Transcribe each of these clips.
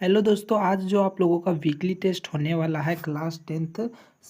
Hello दोस्तों, आज जो आप लोगों का वीकली टेस्ट होने वाला है क्लास 10th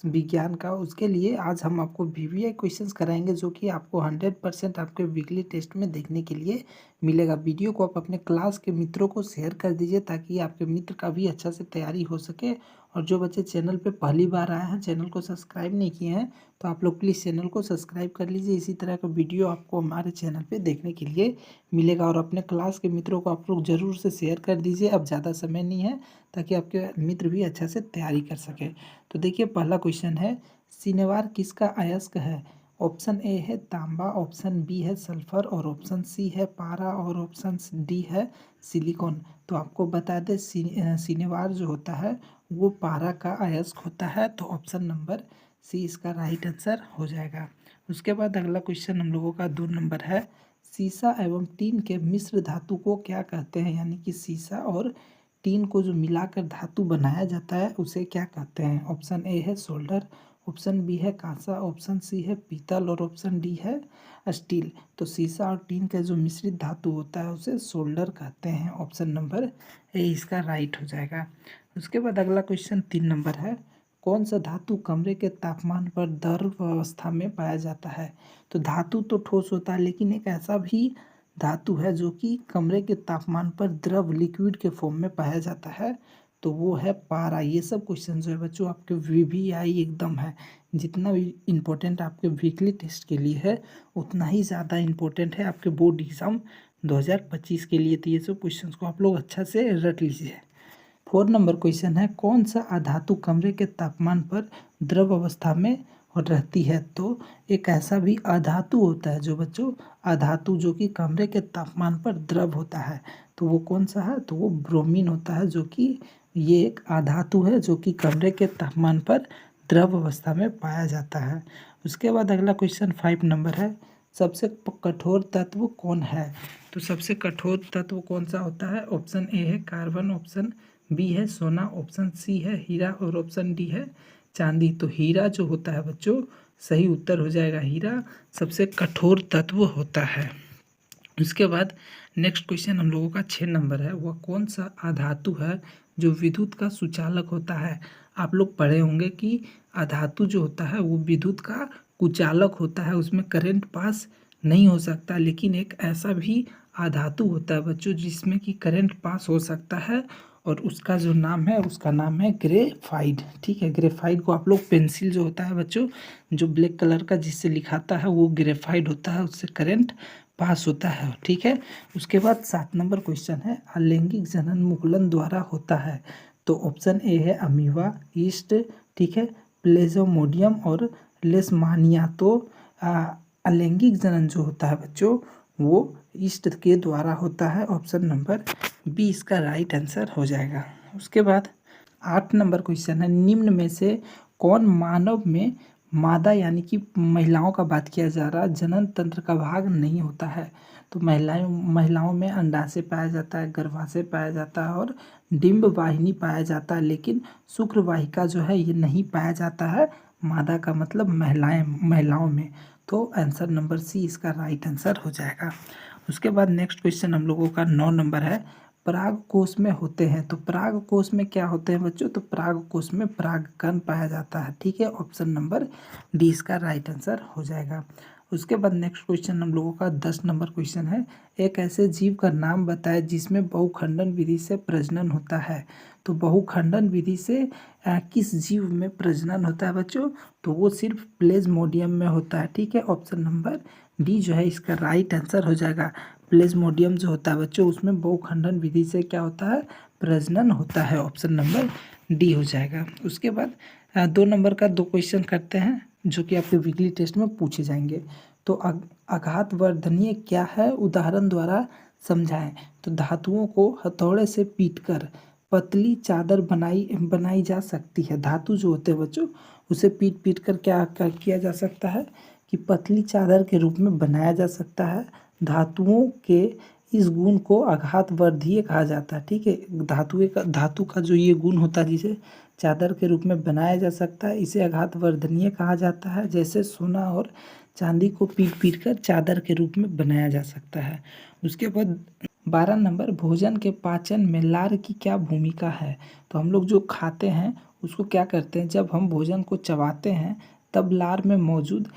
विज्ञान का, उसके लिए आज हम आपको वीवीआई क्वेश्चंस कराएंगे जो कि आपको 100% आपके वीकली टेस्ट में देखने के लिए मिलेगा। वीडियो को आप अपने क्लास के मित्रों को शेयर कर दीजिए ताकि आपके मित्र का भी अच्छा से तैयारी हो सके। और जो बच्चे चैनल पे पहली बार आए हैं, चैनल को सब्सक्राइब नहीं किए हैं, तो आप लोग प्लीज़ चैनल को सब्सक्राइब कर लीजिए। इसी तरह का वीडियो आपको हमारे चैनल पे देखने के लिए मिलेगा। और अपने क्लास के मित्रों को आप लोग ज़रूर से शेयर कर दीजिए। अब ज़्यादा समय नहीं है, ताकि आपके मित्र भी अच्छा से तैयारी कर सके। तो देखिए, पहला क्वेश्चन है, सिनेवार किसका अयस्क है? ऑप्शन ए है तांबा, ऑप्शन बी है सल्फर, और ऑप्शन सी है पारा, और ऑप्शन डी है सिलिकॉन। तो आपको बता दें, सिनेवार जो होता है वो पारा का अयस्क होता है। तो ऑप्शन नंबर सी इसका राइट आंसर हो जाएगा। उसके बाद अगला क्वेश्चन हम लोगों का 2 नंबर है, सीसा एवं टीन के मिश्र धातु को क्या कहते हैं? यानी कि सीसा और टीन को जो मिलाकर धातु बनाया जाता है उसे क्या कहते हैं? ऑप्शन ए है सोल्डर, ऑप्शन बी है कांसा, ऑप्शन सी है पीतल, और ऑप्शन डी है स्टील। तो सीसा और टीन का जो मिश्रित धातु होता है उसे सोल्डर कहते हैं। ऑप्शन नंबर ए इसका राइट हो जाएगा। उसके बाद अगला क्वेश्चन 3 नंबर है, कौन सा धातु कमरे के तापमान पर द्रव अवस्था में पाया जाता है? तो धातु तो ठोस होता है, लेकिन एक ऐसा भी धातु है जो कि कमरे के तापमान पर द्रव लिक्विड के फॉर्म में पाया जाता है। तो वो है पारा। ये सब क्वेश्चन जो है बच्चों आपके वीवीआई एकदम है, जितना भी इम्पोर्टेंट आपके वीकली टेस्ट के लिए है उतना ही ज़्यादा इम्पोर्टेंट है आपके बोर्ड एग्ज़ाम 2025 के लिए। तो ये सब क्वेश्चन को आप लोग अच्छा से रट लीजिए। 4 नंबर क्वेश्चन है, कौन सा अधातु कमरे के तापमान पर द्रव अवस्था में रहती है? तो एक ऐसा भी अधातु होता है जो बच्चों, अधातु जो कि कमरे के तापमान पर द्रव होता है। तो वो कौन सा है? तो वो ब्रोमीन होता है, जो कि ये एक अधातु है जो कि कमरे के तापमान पर द्रव अवस्था में पाया जाता है। उसके बाद अगला क्वेश्चन 5 नंबर है, सबसे कठोर तत्व कौन है? तो सबसे कठोर तत्व कौन सा होता है? ऑप्शन ए है कार्बन, ऑप्शन बी है सोना, ऑप्शन सी है हीरा, और ऑप्शन डी है चांदी। तो हीरा जो होता है बच्चों, सही उत्तर हो जाएगा। हीरा सबसे कठोर तत्व होता है। उसके बाद नेक्स्ट क्वेश्चन हम लोगों का 6 नंबर है, वह कौन सा अधातु है जो विद्युत का सुचालक होता है? आप लोग पढ़े होंगे कि अधातु जो होता है वो विद्युत का कुचालक होता है, उसमें करंट पास नहीं हो सकता। लेकिन एक ऐसा भी अधातु होता है बच्चों जिसमें कि करंट पास हो सकता है, और उसका जो नाम है उसका नाम है ग्रेफाइट। ठीक है, ग्रेफाइट को आप लोग पेंसिल जो होता है बच्चों, जो ब्लैक कलर का जिससे लिखाता है वो ग्रेफाइट होता है, उससे करंट पास होता है। ठीक है। उसके बाद 7 नंबर क्वेश्चन है, अलैंगिक जनन मुकुलन द्वारा होता है? तो ऑप्शन ए है अमीबा, ईस्ट, ठीक है, प्लेज्मोडियम और लेशमानिया। तो अलैंगिक जनन जो होता है बच्चों वो ईस्ट के द्वारा होता है। ऑप्शन नंबर बी इसका राइट आंसर हो जाएगा। उसके बाद 8 नंबर क्वेश्चन है, निम्न में से कौन मानव में मादा यानी कि महिलाओं का बात किया जा रहा है जनन तंत्र का भाग नहीं होता है? तो महिलाओं में अंडाशय पाया जाता है, गर्भाशय पाया जाता है, और डिंब वाहिनी पाया जाता है, लेकिन शुक्र वाहिका जो है ये नहीं पाया जाता है। मादा का मतलब महिलाओं में। तो आंसर नंबर सी इसका राइट आंसर हो जाएगा। उसके बाद नेक्स्ट क्वेश्चन हम लोगों का 9 नंबर है, पराग कोश में होते हैं? तो पराग कोश में क्या होते हैं बच्चों? तो पराग कोश में परागकण पाया जाता है। ठीक है, ऑप्शन नंबर डी इसका राइट आंसर हो जाएगा। उसके बाद नेक्स्ट क्वेश्चन हम लोगों का 10 नंबर क्वेश्चन है, एक ऐसे जीव का नाम बताए जिसमें बहुखंडन विधि से प्रजनन होता है? तो बहुखंडन विधि से किस जीव में प्रजनन होता है बच्चों? तो वो सिर्फ प्लेज्मोडियम में होता है। ठीक है, ऑप्शन नंबर डी जो है इसका राइट आंसर हो जाएगा। प्लेज्मोडियम जो होता है बच्चों उसमें बहुखंडन विधि से क्या होता है? प्रजनन होता है। ऑप्शन नंबर डी हो जाएगा। उसके बाद 2 नंबर का 2 क्वेश्चन करते हैं जो कि आपके वीकली टेस्ट में पूछे जाएंगे। तो आघात वर्धनीय क्या है, उदाहरण द्वारा समझाएं। तो धातुओं को हथौड़े से पीटकर पतली चादर बनाई जा सकती है। धातु जो होते हैं बच्चों उसे पीट कर क्या किया जा सकता है कि पतली चादर के रूप में बनाया जा सकता है। धातुओं के इस गुण को आघात वर्धीय कहा जाता है। ठीक है, धातु का जो ये गुण होता है जिसे चादर के रूप में बनाया जा सकता है, इसे आघात वर्धनीय कहा जाता है। जैसे सोना और चांदी को पीट कर चादर के रूप में बनाया जा सकता है। उसके बाद 12 नंबर, भोजन के पाचन में लार की क्या भूमिका है। तो हम लोग जो खाते हैं उसको क्या करते हैं, जब हम भोजन को चबाते हैं तब लार में मौजूद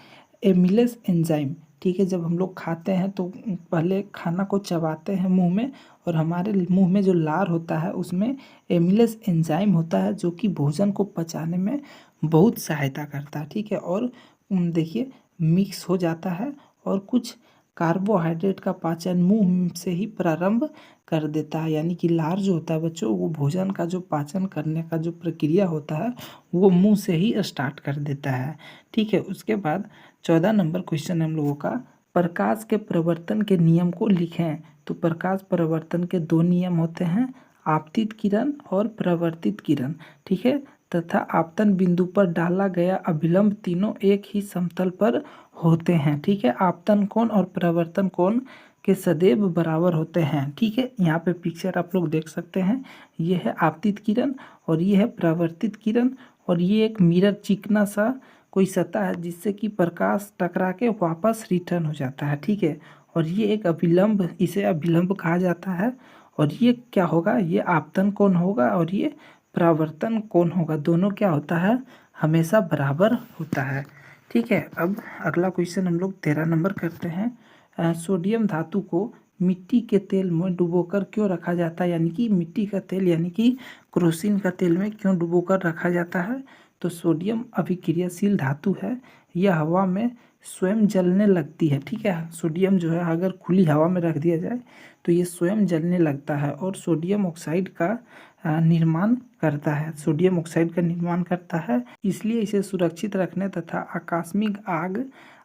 एमिलेस एंजाइम, ठीक है, जब हम लोग खाते हैं तो पहले खाना को चबाते हैं मुंह में, और हमारे मुंह में जो लार होता है उसमें एमिलेस एंजाइम होता है जो कि भोजन को पचाने में बहुत सहायता करता है, ठीक है। और देखिए मिक्स हो जाता है और कुछ कार्बोहाइड्रेट का पाचन मुंह से ही प्रारंभ कर देता है, यानी कि लार जो होता है बच्चों, वो भोजन का जो पाचन करने का जो प्रक्रिया होता है वो मुंह से ही स्टार्ट कर देता है, ठीक है। उसके बाद 14 नंबर क्वेश्चन हम लोगों का, प्रकाश के प्रवर्तन के नियम को लिखें। तो प्रकाश प्रवर्तन के दो नियम होते हैं, आपतित किरण और प्रवर्तित किरण, ठीक है, तथा आपतन बिंदु पर डाला गया अभिलंब तीनों एक ही समतल पर होते हैं, ठीक है। आपतन कोण और प्रवर्तन कोण के सदैव बराबर होते हैं, ठीक है। यहाँ पे पिक्चर आप लोग देख सकते हैं, ये है आपतित किरण और ये है प्रवर्तित किरण, और ये एक मिरर चिकना सा कोई सतह है जिससे कि प्रकाश टकरा के वापस रिटर्न हो जाता है, ठीक है। और ये एक अभिलंब, इसे अभिलंब कहा जाता है, और ये क्या होगा, ये आपतन कोण होगा और ये परावर्तन कोण होगा, दोनों क्या होता है, हमेशा बराबर होता है, ठीक है। अब अगला क्वेश्चन हम लोग 13 नंबर करते हैं। सोडियम धातु को मिट्टी के तेल में डुबोकर क्यों रखा जाता है, यानी कि मिट्टी का तेल यानी कि क्रोसिन का तेल में क्यों डुबोकर रखा जाता है। तो सोडियम अभिक्रियाशील धातु है, यह हवा में स्वयं जलने लगती है, ठीक है। सोडियम जो है अगर खुली हवा में रख दिया जाए तो ये स्वयं जलने लगता है और सोडियम ऑक्साइड का निर्माण करता है, सोडियम ऑक्साइड का निर्माण करता है, इसलिए इसे सुरक्षित रखने तथा आकस्मिक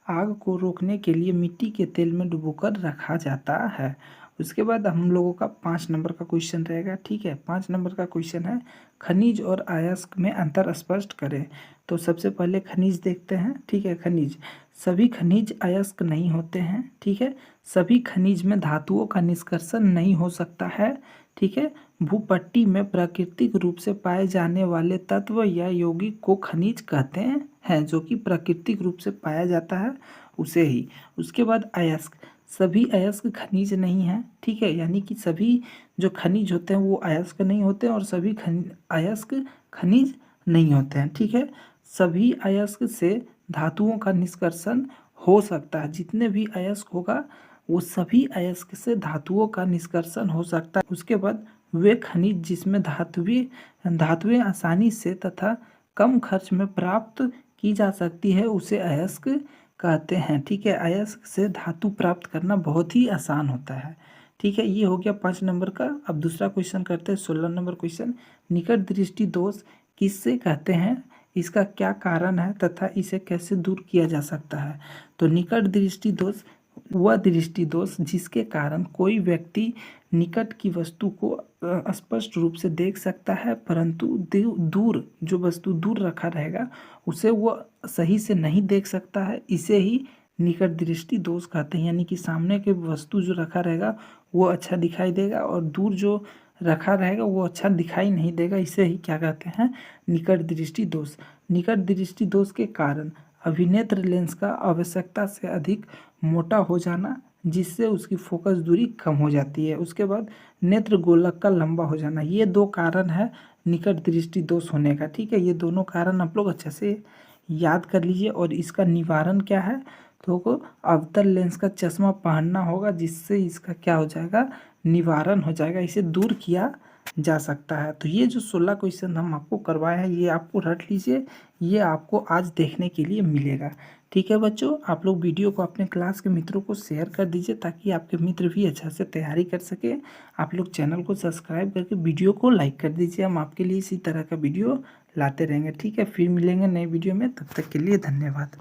आग को रोकने के लिए मिट्टी के तेल में डुबोकर रखा जाता है। उसके बाद हम लोगों का 5 नंबर का क्वेश्चन रहेगा, ठीक है। 5 नंबर का क्वेश्चन है, खनिज और अयस्क में अंतर स्पष्ट करें। तो सबसे पहले खनिज देखते हैं, ठीक है। खनिज, सभी खनिज अयस्क नहीं होते हैं, ठीक है। सभी खनिज में धातुओं का निष्कर्षण नहीं हो सकता है, ठीक है। भूपट्टी में प्राकृतिक रूप से पाए जाने वाले तत्व या यौगिक को खनिज कहते हैं, जो कि प्राकृतिक रूप से पाया जाता है उसे ही। उसके बाद अयस्क, सभी अयस्क खनिज नहीं है, ठीक है, यानी कि सभी जो खनिज होते हैं वो अयस्क नहीं होते और सभी अयस्क खनिज नहीं होते हैं, ठीक है। सभी अयस्क से धातुओं का निष्कर्षण हो सकता है, जितने भी अयस्क होगा वो सभी अयस्क से धातुओं का निष्कर्षण हो सकता है। उसके बाद वे खनिज जिसमें धातुएं आसानी से तथा कम खर्च में प्राप्त की जा सकती है उसे अयस्क कहते हैं, ठीक है। अयस्क से धातु प्राप्त करना बहुत ही आसान होता है, ठीक है। ये हो गया 5 नंबर का। अब दूसरा क्वेश्चन करते हैं, 16 नंबर क्वेश्चन, निकट दृष्टि दोष किससे कहते हैं, इसका क्या कारण है तथा इसे कैसे दूर किया जा सकता है। तो निकट दृष्टि दोष वह दृष्टि दोष जिसके कारण कोई व्यक्ति निकट की वस्तु को स्पष्ट रूप से देख सकता है, परंतु दूर जो वस्तु दूर रखा रहेगा उसे वो सही से नहीं देख सकता है, इसे ही निकट दृष्टि दोष कहते हैं। यानी कि सामने के वस्तु जो रखा रहेगा वो अच्छा दिखाई देगा और दूर जो रखा रहेगा वो अच्छा दिखाई नहीं देगा, इसे ही क्या कहते हैं, निकट दृष्टि दोष। निकट दृष्टि दोष के कारण अभिनेत्र लेंस का आवश्यकता से अधिक मोटा हो जाना, जिससे उसकी फोकस दूरी कम हो जाती है। उसके बाद नेत्र गोलक का लंबा हो जाना, ये 2 कारण है निकट दृष्टि दोष होने का, ठीक है। ये दोनों कारण आप लोग अच्छे से याद कर लीजिए। और इसका निवारण क्या है, तो को अवतल लेंस का चश्मा पहनना होगा, जिससे इसका क्या हो जाएगा, निवारण हो जाएगा, इसे दूर किया जा सकता है। तो ये जो 16 क्वेश्चन हम आपको करवाए हैं ये आपको रट लीजिए, ये आपको आज देखने के लिए मिलेगा, ठीक है बच्चों। आप लोग वीडियो को अपने क्लास के मित्रों को शेयर कर दीजिए ताकि आपके मित्र भी अच्छा से तैयारी कर सके। आप लोग चैनल को सब्सक्राइब करके वीडियो को लाइक कर दीजिए, हम आपके लिए इसी तरह का वीडियो लाते रहेंगे, ठीक है। फिर मिलेंगे नए वीडियो में, तब तक के लिए धन्यवाद।